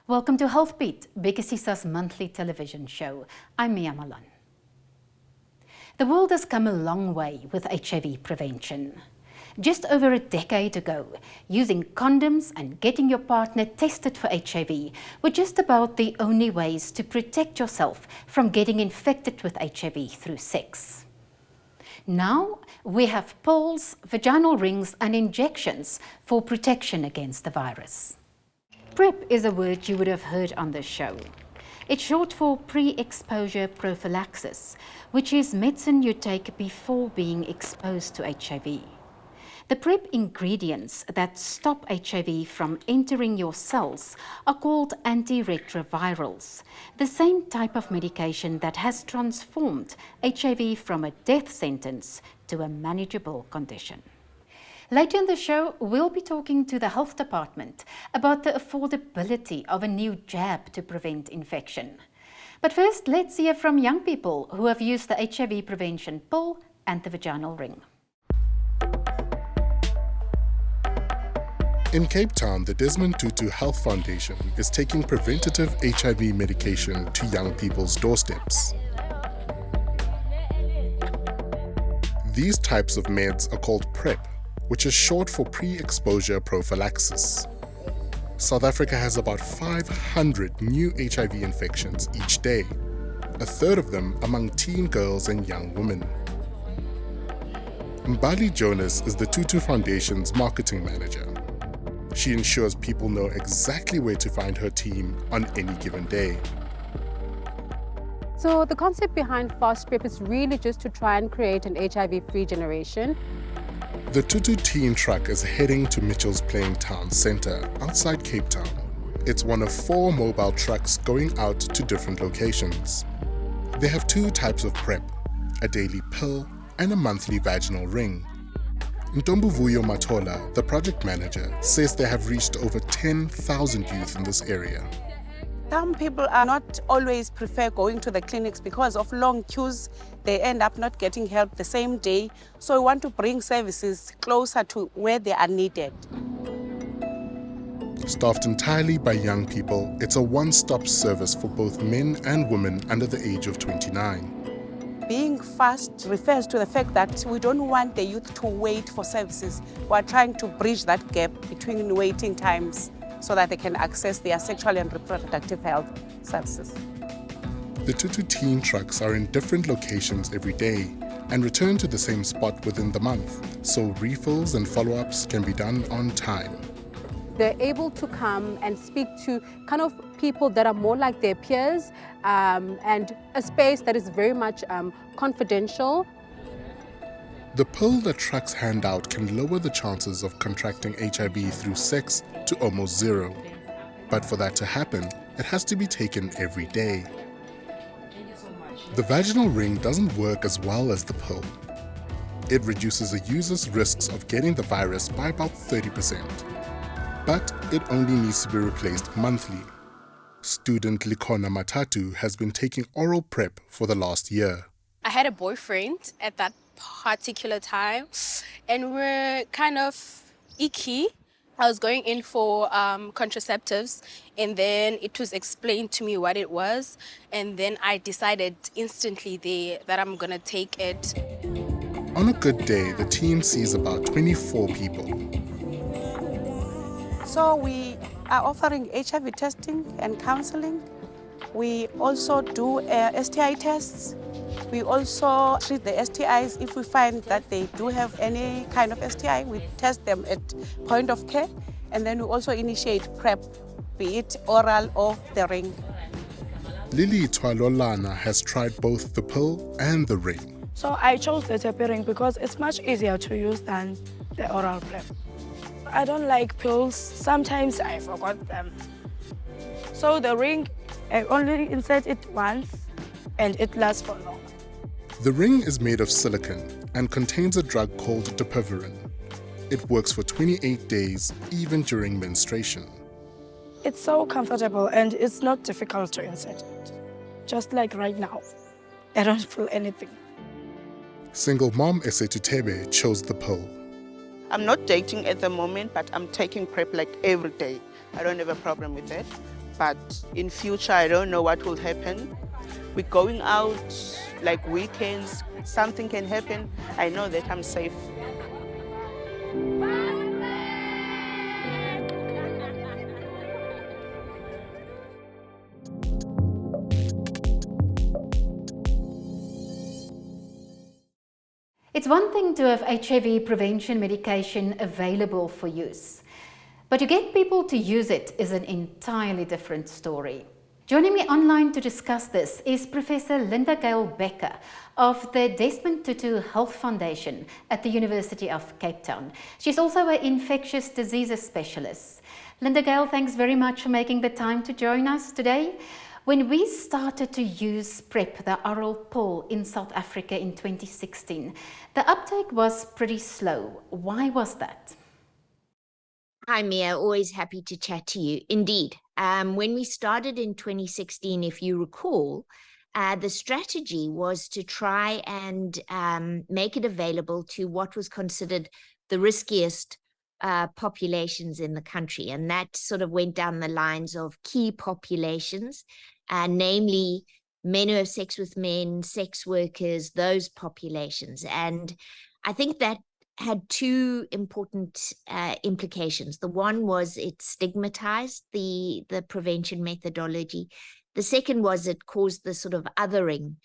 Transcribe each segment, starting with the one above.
Welcome to Healthbeat, Bekesisa's monthly television show. I'm Malan. The world has come a long way with HIV prevention. Just over a decade ago, using condoms and getting your partner tested for HIV were just about the only ways to protect yourself from getting infected with HIV through sex. Now we have pills, vaginal rings and injections for protection against the virus. PrEP is a word you would have heard on this show. It's short for pre-exposure prophylaxis, which is medicine you take before being exposed to HIV. The PrEP ingredients that stop HIV from entering your cells are called antiretrovirals, the same type of medication that has transformed HIV from a death sentence to a manageable condition. Later in the show, we'll be talking to the health department about the affordability of a new jab to prevent infection. But first, let's hear from young people who have used the HIV prevention pill and the vaginal ring. In Cape Town, the Desmond Tutu Health Foundation is taking preventative HIV medication to young people's doorsteps. These types of meds are called PrEP, which is short for pre-exposure prophylaxis. South Africa has about 500 new HIV infections each day, a third of them among teen girls and young women. Mbali Jonas is the Tutu Foundation's marketing manager. She ensures people know exactly where to find her team on any given day. So the concept behind Fast PrEP is really just to try and create an HIV-free generation. The Tutu teen truck is heading to Mitchell's Plain Town Centre outside Cape Town. It's one of 4 mobile trucks going out to different locations. They have 2 types of PrEP, a daily pill and a monthly vaginal ring. Ntombuvuyo Matola, the project manager, says they have reached over 10,000 youth in this area. Some people are not always prefer going to the clinics because of long queues. They end up not getting help the same day. So we want to bring services closer to where they are needed. Staffed entirely by young people, it's a one-stop service for both men and women under the age of 29. Being fast refers to the fact that we don't want the youth to wait for services. We're trying to bridge that gap between waiting times so that they can access their sexual and reproductive health services. The Tutu teen trucks are in different locations every day and return to the same spot within the month, so refills and follow-ups can be done on time. They're able to come and speak to kind of people that are more like their peers and a space that is very much confidential. The pill that trucks hand out can lower the chances of contracting HIV through sex to almost 0. But for that to happen, it has to be taken every day. The vaginal ring doesn't work as well as the pill. It reduces a user's risks of getting the virus by about 30%. But it only needs to be replaced monthly. Student Likona Matatu has been taking oral PrEP for the last year. I had a boyfriend at that particular time and we're kind of icky. I was going in for contraceptives and then it was explained to me what it was and then I decided instantly there that I'm gonna take it. On a good day, the team sees about 24 people. So we are offering HIV testing and counseling. We also do STI tests. We also treat the STIs. If we find that they do have any kind of STI, we test them at point of care. And then we also initiate PrEP, be it oral or the ring. Lily Twalolana has tried both the pill and the ring. So I chose the dept ring because it's much easier to use than the oral PrEP. I don't like pills. Sometimes I forgot them. So the ring, I only insert it once and it lasts for long. The ring is made of silicone and contains a drug called dept. It works for 28 days, even during menstruation. It's so comfortable and it's not difficult to insert it. Just like right now, I don't feel anything. Single mom Esetutebe chose the pill. I'm not dating at the moment, but I'm taking PrEP like every day. I don't have a problem with that. but in future, I don't know what will happen. We're going out like weekends, something can happen. I know that I'm safe. It's one thing to have HIV prevention medication available for use, but to get people to use it is an entirely different story. Joining me online to discuss this is Professor Linda-Gail Bekker of the Desmond Tutu Health Foundation at the University of Cape Town. She's also an infectious diseases specialist. Linda-Gail, thanks very much for making the time to join us today. When we started to use PrEP, the oral pill, in South Africa in 2016, the uptake was pretty slow. Why was that? Hi, Mia. Always happy to chat to you. Indeed. When we started in 2016, if you recall, the strategy was to try and make it available to what was considered the riskiest populations in the country. And that sort of went down the lines of key populations, namely men who have sex with men, sex workers, those populations. And I think that had two important implications. The one was it stigmatized the prevention methodology. The second was it caused the sort of othering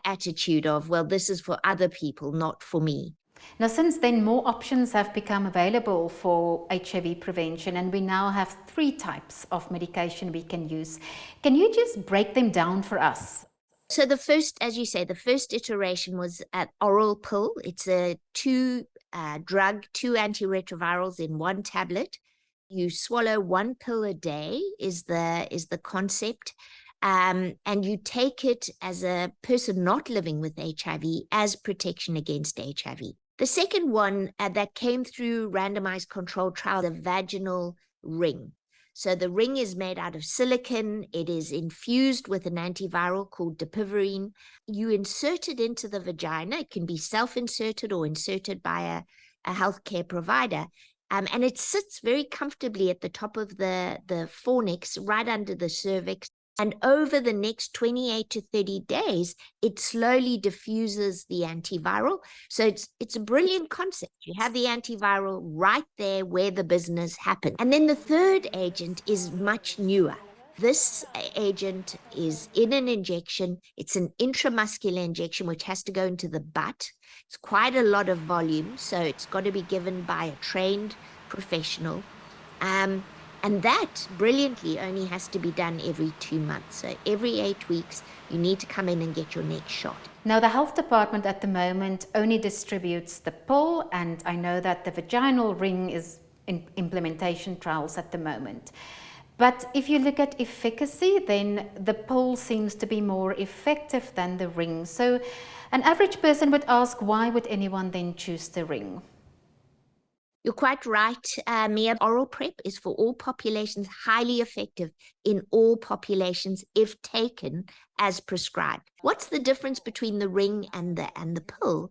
attitude of, well, this is for other people, not for me. Now, since then, more options have become available for HIV prevention, and we now have 3 types of medication we can use. Can you just break them down for us? So the first, as you say, the first iteration was an oral pill. It's a 2-drug, 2 antiretrovirals in 1 tablet. You swallow 1 pill a day is the concept. And you take it as a person not living with HIV as protection against HIV. The second one that came through randomized controlled trial, the vaginal ring. So the ring is made out of silicone. It is infused with an antiviral called dept. You insert it into the vagina. It can be self-inserted or inserted by a healthcare provider. And it sits very comfortably at the top of the fornix, right under the cervix. And over the next 28 to 30 days, it slowly diffuses the antiviral. So it's a brilliant concept. You have the antiviral right there where the business happened. And then the third agent is much newer. This agent is in an injection. It's an intramuscular injection, which has to go into the butt. It's quite a lot of volume, so it's got to be given by a trained professional. And that, brilliantly, only has to be done every 2 months. So every 8 weeks, you need to come in and get your next shot. Now, the health department at the moment only distributes the pill, and I know that the vaginal ring is in implementation trials at the moment. But if you look at efficacy, then the pill seems to be more effective than the ring. So an average person would ask, why would anyone then choose the ring? You're quite right, Mia. Oral PrEP is for all populations, highly effective in all populations if taken as prescribed. What's the difference between the ring and the pill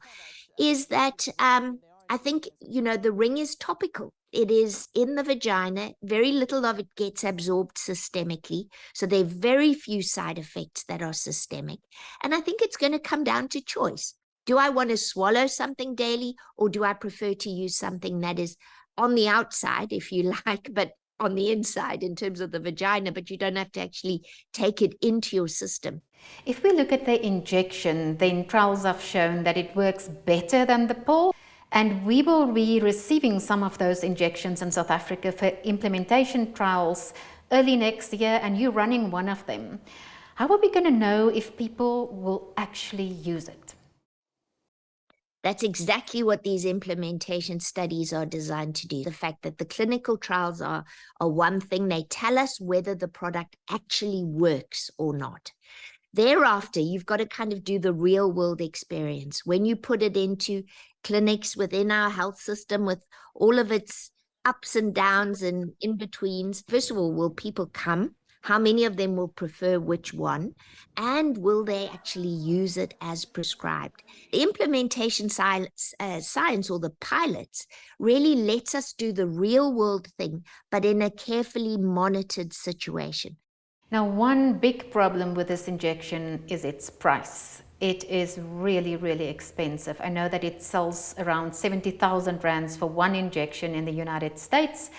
is that I think, the ring is topical. It is in the vagina. Very little of it gets absorbed systemically. So there are very few side effects that are systemic. And I think it's going to come down to choice. Do I want to swallow something daily, or do I prefer to use something that is on the outside, if you like, but on the inside in terms of the vagina, but you don't have to actually take it into your system? If we look at the injection, then trials have shown that it works better than the pill, and we will be receiving some of those injections in South Africa for implementation trials early next year, and you're running one of them. How are we going to know if people will actually use it? That's exactly what these implementation studies are designed to do. The fact that the clinical trials are one thing, they tell us whether the product actually works or not. Thereafter, you've got to kind of do the real world experience. When you put it into clinics within our health system with all of its ups and downs and in-betweens, first of all, will people come? How many of them will prefer which one? And will they actually use it as prescribed? The implementation science or the pilots really lets us do the real world thing, but in a carefully monitored situation. Now, one big problem with this injection is its price. It is really, really expensive. I know that it sells around 70,000 rands for one injection in the United States,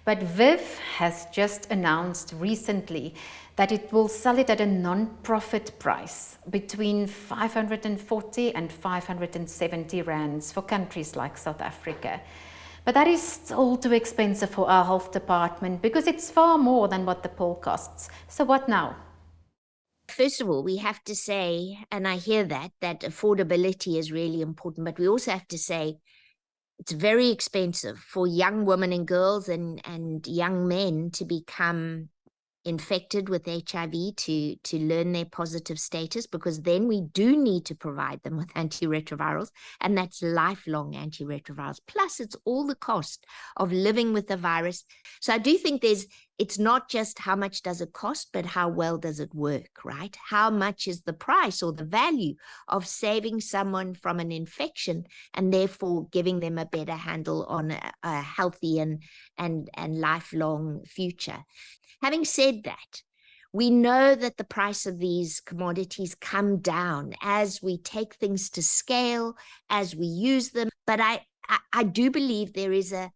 but VIV has just announced recently that it will sell it at a non-profit price between 540 and 570 rands for countries like South Africa. But that is still too expensive for our health department because it's far more than what the pill costs. So what now? First of all, we have to say, and I hear that affordability is really important, but we also have to say it's very expensive for young women and girls and young men to become infected with HIV to learn their positive status, because then we do need to provide them with antiretrovirals, and that's lifelong antiretrovirals. Plus, it's all the cost of living with the virus. So I do think it's not just how much does it cost, but how well does it work, right? How much is the price or the value of saving someone from an infection and therefore giving them a better handle on a healthy and lifelong future. Having said that, we know that the price of these commodities come down as we take things to scale, as we use them. But I do believe there is a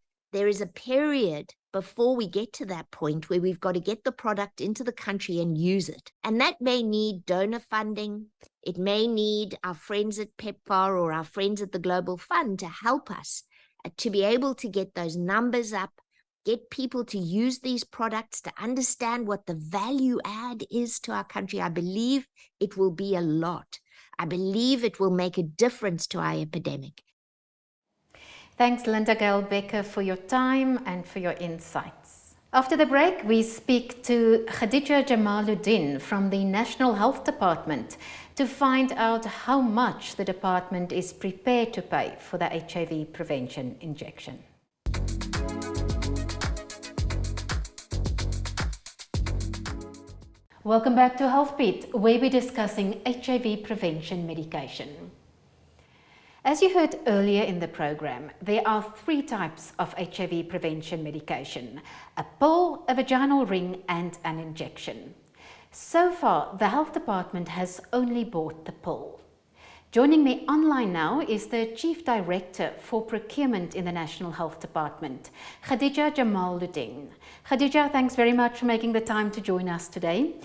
period before we get to that point where we've got to get the product into the country and use it. And that may need donor funding. It may need our friends at PEPFAR or our friends at the Global Fund to help us to be able to get those numbers up, get people to use these products, to understand what the value add is to our country. I believe it will be a lot. I believe it will make a difference to our epidemic. Thanks, Linda-Gail Bekker, for your time and for your insights. After the break, we speak to Khadija Jamaloodien from the National Health Department to find out how much the department is prepared to pay for the HIV prevention injection. Welcome back to Healthbeat, where we're discussing HIV prevention medication. As you heard earlier in the program, there are 3 types of HIV prevention medication: a pill, a vaginal ring, and an injection. So far, the Health Department has only bought the pill. Joining me online now is the Chief Director for Procurement in the National Health Department, Khadija Jamaloodien. Khadija, thanks very much for making the time to join us today.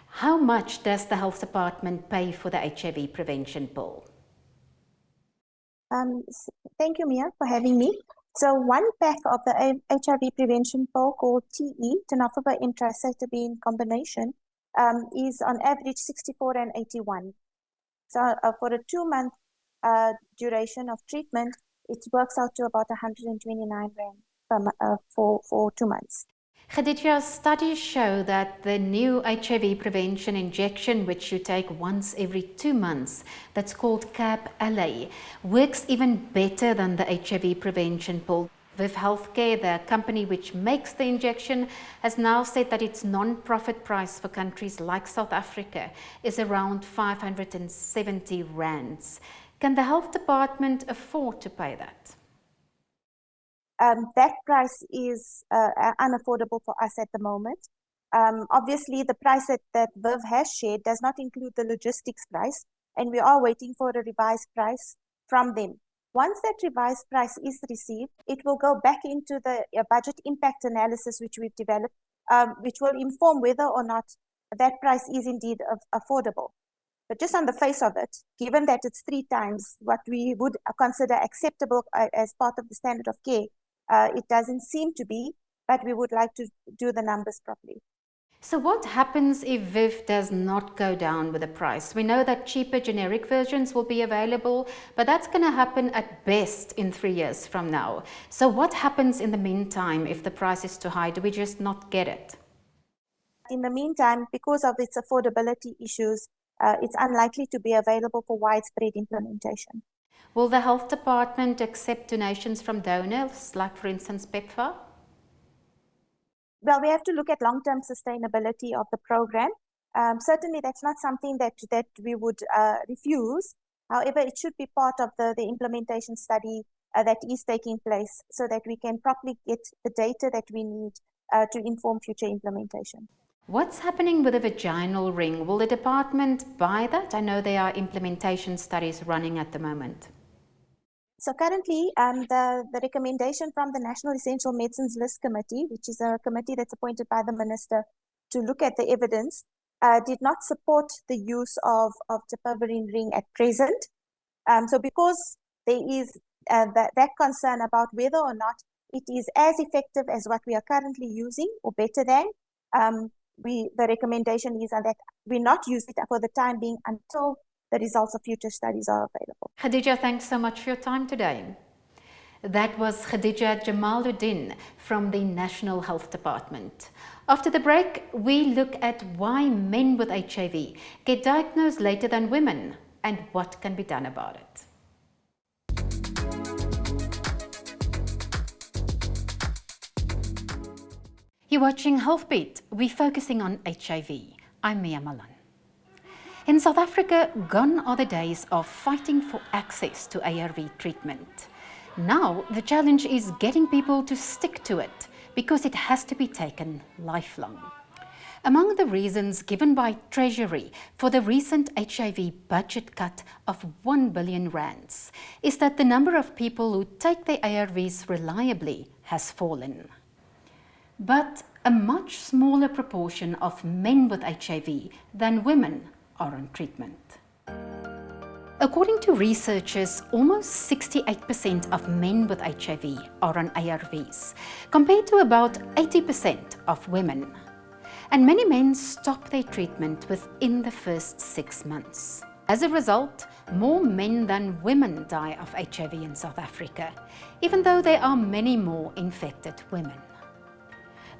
How much does the Health Department pay for the HIV prevention pill? Thank you, Mia, for having me. So one pack of the HIV prevention pill called TE, tenofovir intracetabine combination, is on average 64 and 81. So for a 2-month duration of treatment, it works out to about 129 rand for 2 months. Khadija, studies show that the new HIV prevention injection, which you take once every 2 months, that's called CAB-LA, works even better than the HIV prevention pill. VIV Healthcare, the company which makes the injection, has now said that its non-profit price for countries like South Africa is around 570 rands. Can the Health Department afford to pay that? That price is unaffordable for us at the moment. Obviously, the price that VIV has shared does not include the logistics price, and we are waiting for a revised price from them. Once that revised price is received, it will go back into the budget impact analysis which we've developed, which will inform whether or not that price is indeed affordable. But just on the face of it, given that it's 3 times what we would consider acceptable as part of the standard of care, it doesn't seem to be, but we would like to do the numbers properly. So what happens if VIV does not go down with the price? We know that cheaper generic versions will be available, but that's going to happen at best in 3 years from now. So what happens in the meantime if the price is too high? Do we just not get it? In the meantime, because of its affordability issues, it's unlikely to be available for widespread implementation. Will the Health Department accept donations from donors, like for instance PEPFAR? Well, we have to look at long-term sustainability of the program. Certainly, that's not something that we would refuse. However, it should be part of the implementation study that is taking place so that we can properly get the data that we need to inform future implementation. What's happening with the vaginal ring? Will the department buy that? I know there are implementation studies running at the moment. So currently, the recommendation from the National Essential Medicines List Committee, which is a committee that's appointed by the Minister to look at the evidence, did not support the use of dapivirine ring at present. So because there is that concern about whether or not it is as effective as what we are currently using or better than, the recommendation is that we not use it for the time being until the results of future studies are available. Khadija, thanks so much for your time today. That was Khadija Jamaloodien from the National Health Department. After the break, we look at why men with HIV get diagnosed later than women and what can be done about it. You're watching Healthbeat. We're focusing on HIV. I'm Malan. In South Africa, gone are the days of fighting for access to ARV treatment. Now, the challenge is getting people to stick to it because it has to be taken lifelong. Among the reasons given by Treasury for the recent HIV budget cut of 1 billion rands is that the number of people who take their ARVs reliably has fallen. But a much smaller proportion of men with HIV than women are on treatment. According to researchers, almost 68% of men with HIV are on ARVs, compared to about 80% of women. And many men stop their treatment within the first 6 months. As a result, more men than women die of HIV in South Africa, even though there are many more infected women.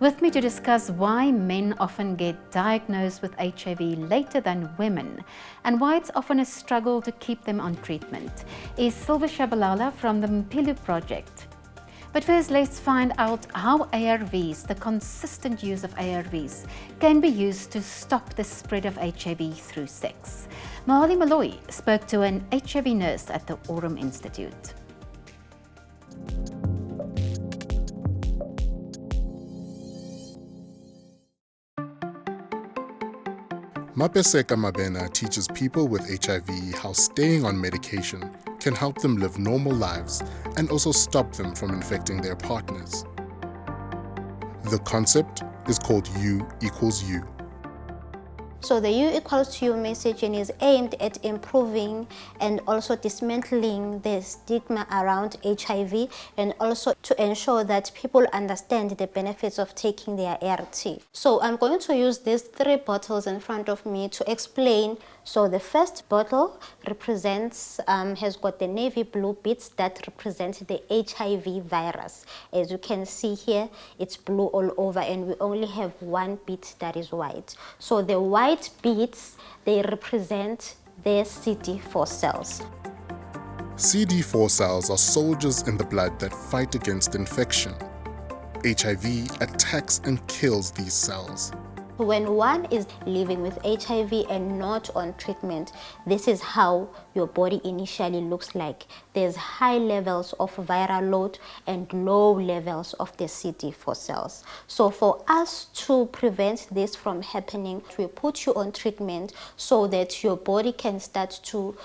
With me to discuss why men often get diagnosed with HIV later than women and why it's often a struggle to keep them on treatment is Silver Shabalala from the Mpilo Project. But first, let's find out how ARVs, the consistent use of ARVs, can be used to stop the spread of HIV through sex. Malan spoke to an HIV nurse at the Aurum Institute. Mapeseka Mabena teaches people with HIV how staying on medication can help them live normal lives and also stop them from infecting their partners. The concept is called U equals U. So the U equals to U messaging is aimed at improving and also dismantling the stigma around HIV and also to ensure that people understand the benefits of taking their ART. So I'm going to use these 3 bottles in front of me to explain. So the first bottle represents, has got the navy blue beads that represent the HIV virus. As you can see here, it's blue all over and we only have 1 bead that is white. So the white beads, they represent the CD4 cells. CD4 cells are soldiers in the blood that fight against infection. HIV attacks and kills these cells. When one is living with HIV and not on treatment, this is how your body initially looks like. There's high levels of viral load and low levels of the CD4 cells. So for us to prevent this from happening, we put you on treatment so that your body can start to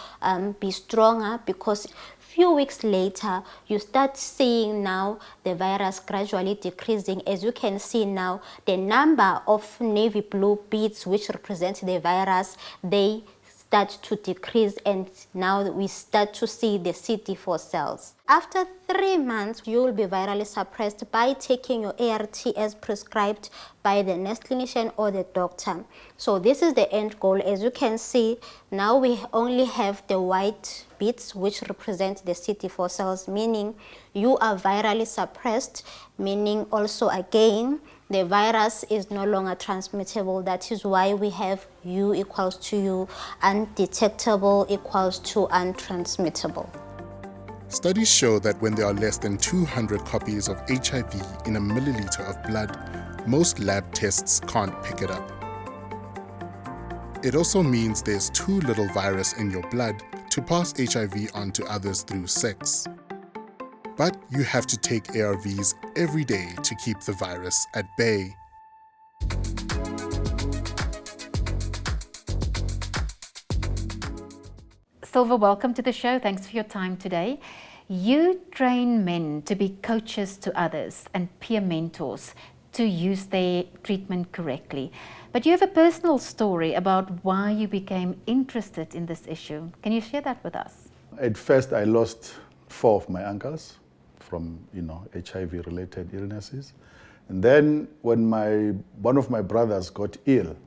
be stronger, because few weeks later, you start seeing now the virus gradually decreasing. As you can see now, the number of navy blue beads which represent the virus, they start to decrease, and now we start to see the CD4 cells. After 3 months, you will be virally suppressed by taking your ART as prescribed by the nurse clinician or the doctor. So this is the end goal. As you can see, now we only have the white beads which represent the CD4 cells, meaning you are virally suppressed, meaning also again the virus is no longer transmittable. That is why we have U equals to U, undetectable equals to untransmittable. Studies show that when there are less than 200 copies of HIV in a milliliter of blood, most lab tests can't pick it up. It also means there's too little virus in your blood to pass HIV on to others through sex. But you have to take ARVs every day to keep the virus at bay. Silver, welcome to the show. Thanks for your time today. You train men to be coaches to others and peer mentors to use their treatment correctly. But you have a personal story about why you became interested in this issue. Can you share that with us? At first, I lost 4 of my uncles from, HIV-related illnesses. And then when one of my brothers got ill,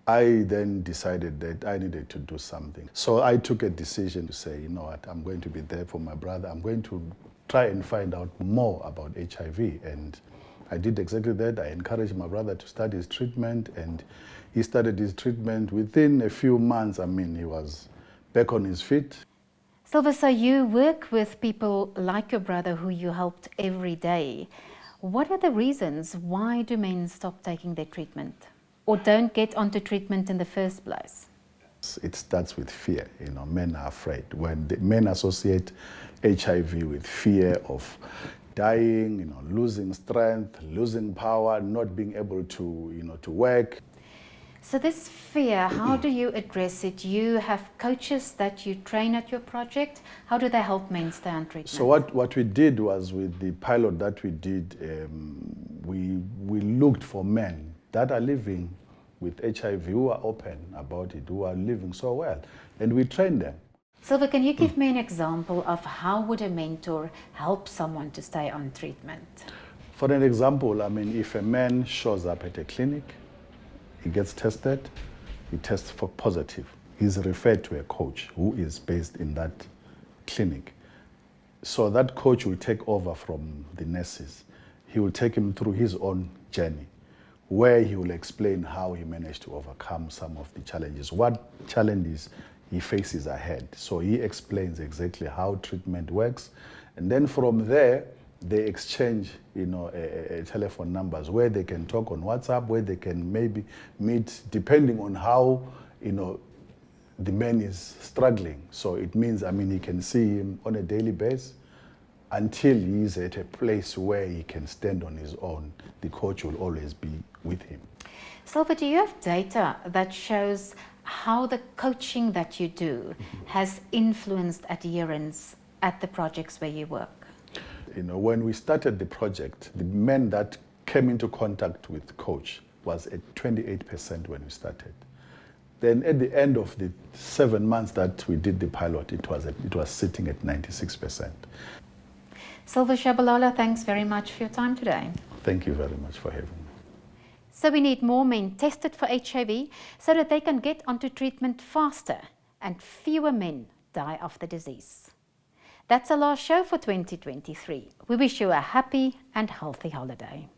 I then decided that I needed to do something. So I took a decision to say, you know what, I'm going to be there for my brother. I'm going to try and find out more about HIV. And I did exactly that. I encouraged my brother to start his treatment, and he started his treatment. Within a few months, he was back on his feet. Silver, so you work with people like your brother who you helped every day. What are the reasons why do men stop taking their treatment or don't get onto treatment in the first place? It starts with fear. Men are afraid. When men associate HIV with fear of dying, losing strength, losing power, not being able to work. So this fear, how do you address it? You have coaches that you train at your project. How do they help men stay on treatment? So what we did was, with the pilot that we did, we looked for men that are living with HIV, who are open about it, who are living so well, and we trained them. Silver, can you give me an example of how would a mentor help someone to stay on treatment? For an example, if a man shows up at a clinic, he gets tested, he tests for positive. He's referred to a coach who is based in that clinic. So that coach will take over from the nurses. He will take him through his own journey, where he will explain how he managed to overcome some of the challenges, what challenges he faces ahead. So he explains exactly how treatment works. And then from there, they exchange, telephone numbers where they can talk on WhatsApp, where they can maybe meet, depending on how, the man is struggling. So it means, he can see him on a daily basis until he's at a place where he can stand on his own. The coach will always be with him. Silver, do you have data that shows how the coaching that you do has influenced adherence at the projects where you work? When we started the project, the men that came into contact with coach was at 28% when we started. Then at the end of the 7 months that we did the pilot, it was sitting at 96%. Silver Shabalala, thanks very much for your time today. Thank you very much for having me. So we need more men tested for HIV so that they can get onto treatment faster and fewer men die of the disease. That's our last show for 2023. We wish you a happy and healthy holiday.